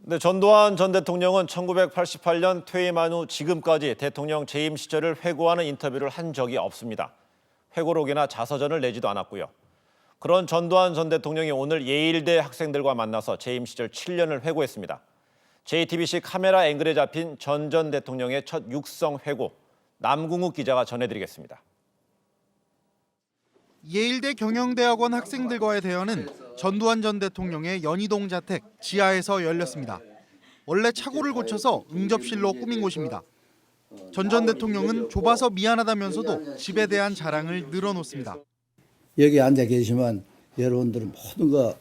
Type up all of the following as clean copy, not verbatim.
네, 전두환 전 대통령은 1988년 퇴임한 후 지금까지 대통령 재임 시절을 회고하는 인터뷰를 한 적이 없습니다. 회고록이나 자서전을 내지도 않았고요. 그런 전두환 전 대통령이 오늘 예일대 학생들과 만나서 재임 시절 7년을 회고했습니다. JTBC 카메라 앵글에 잡힌 전 대통령의 첫 육성 회고, 남궁욱 기자가 전해드리겠습니다. 예일대 경영대학원 학생들과의 대화는 전두환 전 대통령의 연희동 자택 지하에서 열렸습니다. 원래 차고를 고쳐서 응접실로 꾸민 곳입니다. 전 대통령은 좁아서 미안하다면서도 집에 대한 자랑을 늘어놓습니다. 여기 앉아 계시면 여러분들은 모든 거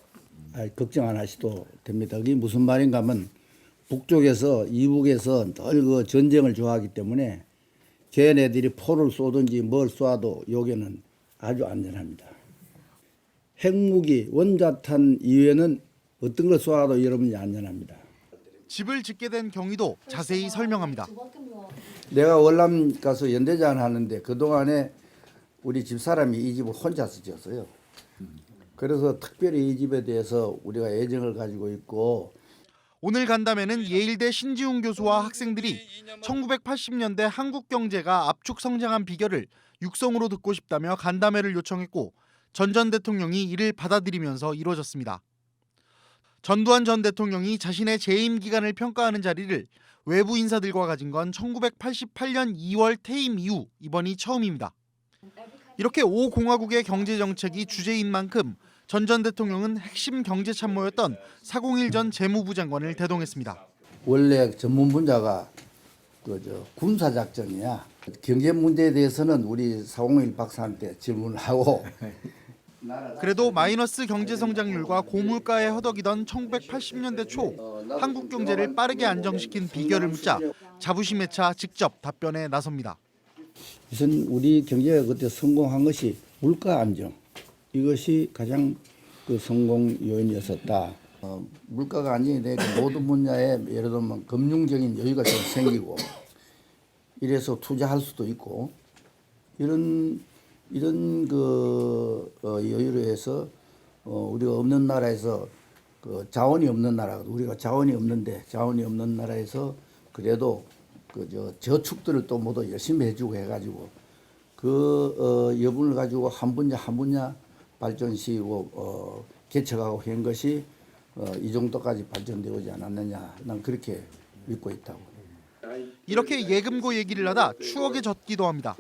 걱정 안 하셔도 됩니다. 그게 무슨 말인가 하면 북쪽에서 이북에서 늘 그 전쟁을 좋아하기 때문에 걔네들이 포를 쏘든지 뭘 쏴도 여기는 아주 안전합니다. 핵무기, 원자탄 이외에는 어떤 걸 쏘아도 여러분이 안전합니다. 집을 짓게 된 경위도 자세히 설명합니다. 내가 월남 가서 연대장 하는데 그동안에 우리 집사람이 이 집을 혼자서 지었어요. 그래서 특별히 이 집에 대해서 우리가 애정을 가지고 있고, 오늘 간담회는 예일대 신지훈 교수와 학생들이 1980년대 한국 경제가 압축 성장한 비결을 육성으로 듣고 싶다며 간담회를 요청했고 전 대통령이 이를 받아들이면서 이루어졌습니다. 전두환 전 대통령이 자신의 재임 기간을 평가하는 자리를 외부 인사들과 가진 건 1988년 2월 퇴임 이후 이번이 처음입니다. 이렇게 5공화국의 경제정책이 주제인 만큼 전 대통령은 핵심 경제참모였던 401 전 재무부 장관을 대동했습니다. 원래 전문 분야가 군사작전이야. 경제 문제에 대해서는 우리 401 박사한테 질문을 하고. 그래도 마이너스 경제 성장률과 고물가에 허덕이던 1980년대 초 한국 경제를 빠르게 안정시킨 비결을 묻자 자부심에 차 직접 답변에 나섭니다. 우선 우리 경제가 그때 성공한 것이 물가 안정. 이것이 가장 그 성공 요인이었었다. 물가가 안정이 되니까 모든 분야에 예를 들면 금융적인 여유가 좀 생기고 이래서 투자할 수도 있고 이런 여유로 해서 우리가 없는 나라에서 그 자원이 없는 나라, 우리가 자원이 없는 나라에서 그래도 저축들을 또 모두 열심히 해주고 해가지고 여분을 가지고 한 분야 발전시키고 개척하고 한 것이 이 정도까지 발전되어 오지 않았느냐, 난 그렇게 믿고 있다고. 이렇게 예금고 얘기를 하다 추억에 젖기도 합니다.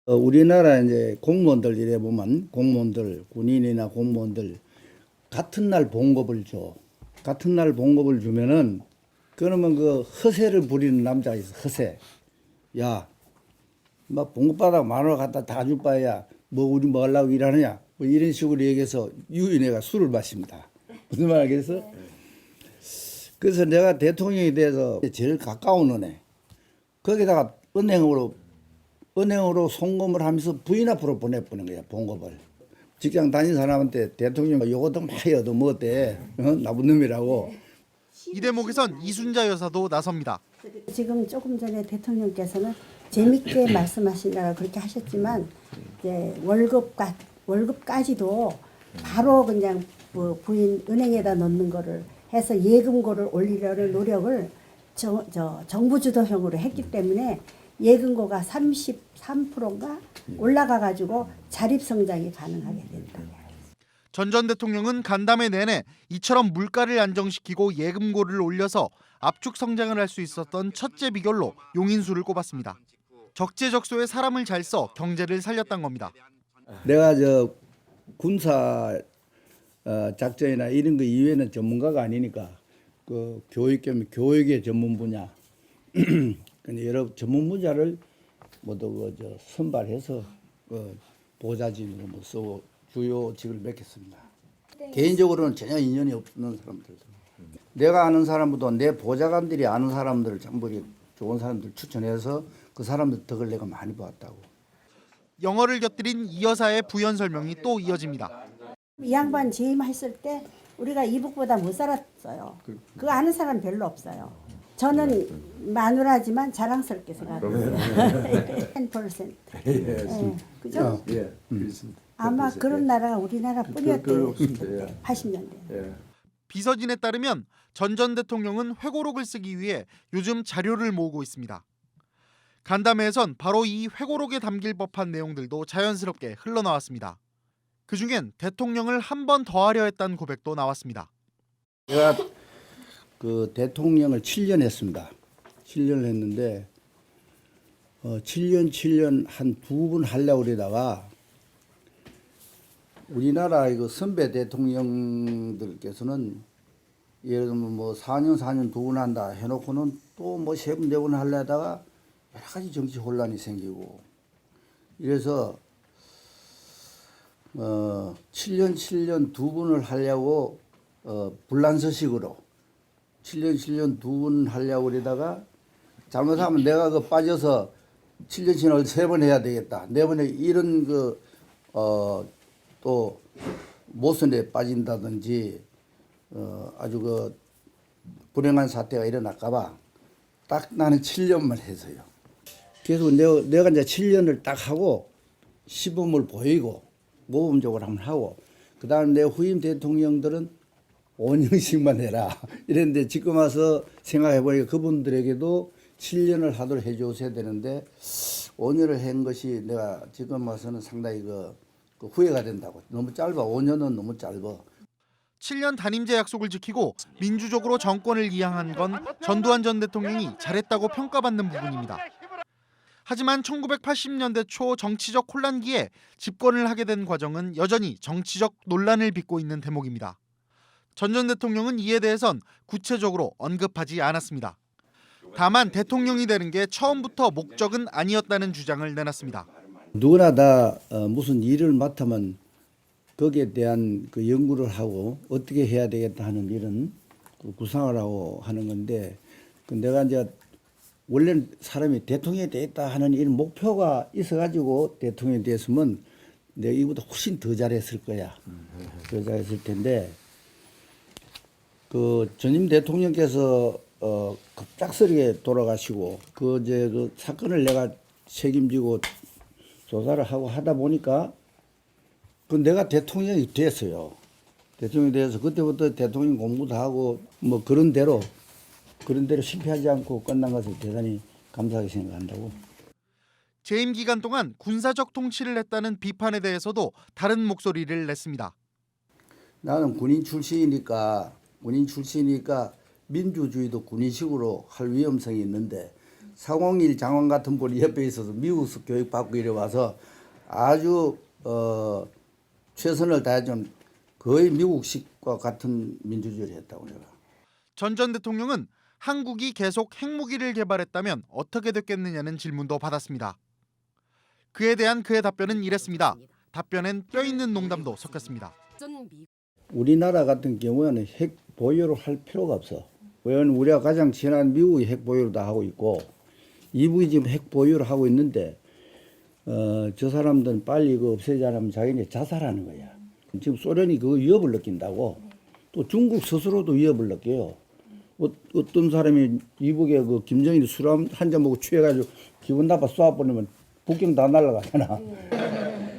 우리나라 이제 공무원들 이래 보면 공무원들, 군인이나 공무원들 같은 날 봉급을 줘. 같은 날 봉급을 주면은 그러면 그 허세를 부리는 남자가 있어. 허세. 야, 막 봉급 받아 10,000원 갖다 다 줄 바에야 뭐 우리 뭐 하려고 일하느냐. 뭐 이런 식으로 얘기해서 유인해가 술을 마십니다. 무슨 말 알겠어? 그래서 내가 대통령이 돼서 제일 가까운 은행 거기다가 은행으로 송금을 하면서 부인 앞으로 보내보는 거야, 봉급을. 직장 다닌 사람한테 대통령 요것도 많이 얻어먹었대. 나쁜 놈이라고. 이 대목에선 이순자 여사도 나섭니다. 지금 조금 전에 대통령께서는 재밌게 말씀하시느라 그렇게 하셨지만 이제 월급까지도 바로 그냥 부인 은행에다 넣는 거를 해서 예금고를 올리려는 노력을 정부 주도형으로 했기 때문에 예금고가 33%인가 올라가 가지고 자립 성장이 가능하게 된다. 전 대통령은 간담회 내내 이처럼 물가를 안정시키고 예금고를 올려서 압축 성장을 할 수 있었던 첫째 비결로 용인수를 꼽았습니다. 적재적소에 사람을 잘 써 경제를 살렸던 겁니다. 내가 군사 작전이나 이런 거 이외에는 전문가가 아니니까 그 교육의 전문 분야 여러 전문 분야를 모두 선발해서 보좌진으로 쓰고 주요직을 맡겼습니다. 개인적으로는 전혀 인연이 없는 사람들. 내가 아는 사람보다 내 보좌관들이 아는 사람들을 전부 좋은 사람들 추천해서 그 사람들 덕을 내가 많이 봤다고. 영어를 곁들인 이 여사의 부연 설명이 또 이어집니다. 이 양반 재임했을 때 우리가 이북보다 못 살았어요. 그거 아는 사람 별로 없어요. 저는 마누라지만 자랑스럽게 생각해요. 10%. 예, 그죠? 예, 그렇습니다. 아마 그런 나라가 우리나라 뿐이었대요. 80년대. 예. 비서진에 따르면 전 대통령은 회고록을 쓰기 위해 요즘 자료를 모으고 있습니다. 간담회에선 바로 이 회고록에 담길 법한 내용들도 자연스럽게 흘러나왔습니다. 그중엔 대통령을 한 번 더 하려 했다는 고백도 나왔습니다. 제가 그 대통령을 7년 했습니다. 7년을 했는데 7년 한 2번 하려고 그러다가 우리나라 이거 선배 대통령들께서는 예를 들면 뭐 4년 2번 한다 해놓고는 또 뭐 3번 4번 하려다가 여러 가지 정치 혼란이 생기고 이래서 7년 2번을 하려고 불란서식으로 7년 2번 하려고 그러다가 잘못하면 내가 그 빠져서 7년 3번 해야 되겠다. 4번에 이런 또 모순에 빠진다든지 아주 그 불행한 사태가 일어날까봐 딱 나는 7년만 해서요. 그래서 내가 이제 7년을 딱 하고 시범을 보이고 모범적으로 한번 하고 그다음 내 후임 대통령들은 5년씩만 해라 이랬는데 지금 와서 생각해 보니까 그분들에게도 7년을 하도록 해줘야 되는데 5년을 한 것이 내가 지금 와서는 상당히 그 후회가 된다고. 너무 짧아. 5년은 너무 짧아. 7년 단임제 약속을 지키고 민주적으로 정권을 이양한 건 전두환 전 대통령이 잘했다고 평가받는 부분입니다. 하지만 1980년대 초 정치적 혼란기에 집권을 하게 된 과정은 여전히 정치적 논란을 빚고 있는 대목입니다. 전 대통령은 이에 대해선 구체적으로 언급하지 않았습니다. 다만 대통령이 되는 게 처음부터 목적은 아니었다는 주장을 내놨습니다. 누구나 다 무슨 일을 맡으면 거기에 대한 그 연구를 하고 어떻게 해야 되겠다 하는 이런 구상을 하고 하는 건데 내가 이제 원래는 사람이 대통령이 되겠다 하는 이런 목표가 있어가지고 대통령이 됐으면 내가 이보다 훨씬 더 잘했을 거야. 더 잘했을 텐데 그 전임 대통령께서 급작스럽게 돌아가시고 그 사건을 내가 책임지고 조사를 하고 하다 보니까 그 내가 대통령이 됐어요. 대통령이 돼서 그때부터 대통령 공부도 하고 뭐 그런 대로 실패하지 않고 끝난 것을 대단히 감사하게 생각한다고. 재임 기간 동안 군사적 통치를 했다는 비판에 대해서도 다른 목소리를 냈습니다. 나는 군인 출신이니까 민주주의도 군인식으로 할 위험성이 있는데 401 장관 같은 분이 옆에 있어서 미국에서 교육받고 이래 와서 아주 최선을 다해 좀 거의 미국식과 같은 민주주의를 했다고 내가. 전 대통령은 한국이 계속 핵무기를 개발했다면 어떻게 됐겠느냐는 질문도 받았습니다. 그에 대한 그의 답변은 이랬습니다. 답변엔 뼈있는 농담도 섞였습니다. 우리나라 같은 경우에는 핵 보유를 할 필요가 없어. 왜냐하면 우리가 가장 친한 미국이 핵 보유를 다 하고 있고 이북이 지금 핵 보유를 하고 있는데 저 사람들은 빨리 이거 없애지 않으면 자기네 자살하는 거야. 지금 소련이 그 위협을 느낀다고. 또 중국 스스로도 위협을 느껴요. 어떤 사람이 이북에 그 김정일이 술 한 잔 먹고 취해가지고 기분 나빠 쏘아버리면 북경 다 날아가잖아.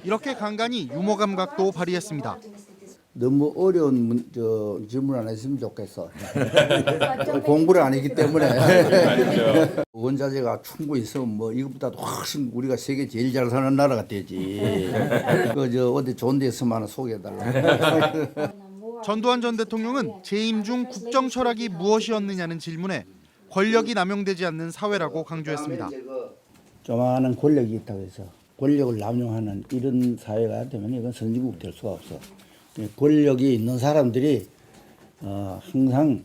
이렇게 간간히 유머 감각도 발휘했습니다. 너무 어려운 질문 안 했으면 좋겠어. 공부를 안 했기 때문에. 원자재가 충분히 있으면 뭐 이것보다도 훨씬 우리가 세계 제일 잘 사는 나라가 되지. 어디 좋은 데 있으면 하나 소개해달라. 전두환 전 대통령은 재임 중 국정 철학이 무엇이었느냐는 질문에 권력이 남용되지 않는 사회라고 강조했습니다. 조만한 권력이 있다고 해서 권력을 남용하는 이런 사회가 되면 이건 선진국 될 수가 없어. 권력이 있는 사람들이 항상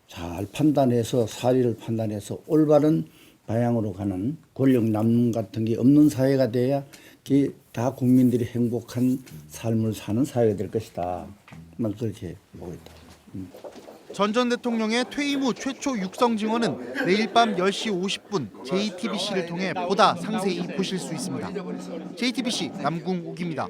잘 판단해서 사리를 판단해서 올바른 방향으로 가는 권력 남용 같은 게 없는 사회가 돼야 다 국민들이 행복한 삶을 사는 사회가 될 것이다. 난 그렇게 보고 있다. 전 대통령의 퇴임 후 최초 육성 증언은 내일 밤 10시 50분 JTBC를 통해 보다 상세히 보실 수 있습니다. JTBC 남궁욱입니다.